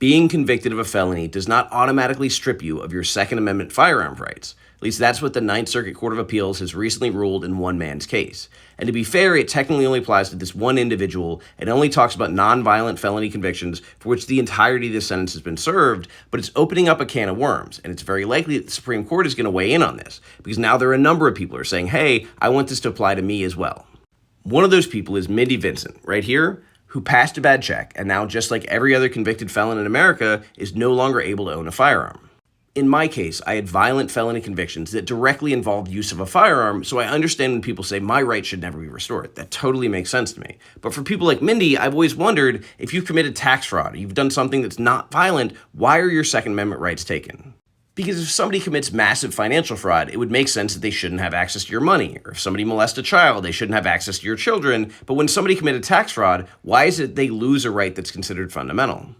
Being convicted of a felony does not automatically strip you of your Second Amendment firearms rights. At least that's what the Ninth Circuit Court of Appeals has recently ruled in one man's case. And to be fair, it technically only applies to this one individual and only talks about nonviolent felony convictions for which the entirety of the sentence has been served, but it's opening up a can of worms. And it's very likely that the Supreme Court is going to weigh in on this, because now there are a number of people who are saying, hey, I want this to apply to me as well. One of those people is Mindy Vincent, right here, who passed a bad check and now, just like every other convicted felon in America, is no longer able to own a firearm. In my case, I had violent felony convictions that directly involved use of a firearm, so I understand when people say my rights should never be restored. That totally makes sense to me. But for people like Mindy, I've always wondered, if you've committed tax fraud, or you've done something that's not violent, why are your Second Amendment rights taken? Because if somebody commits massive financial fraud, it would make sense that they shouldn't have access to your money. Or if somebody molests a child, they shouldn't have access to your children. But when somebody committed tax fraud, why is it they lose a right that's considered fundamental?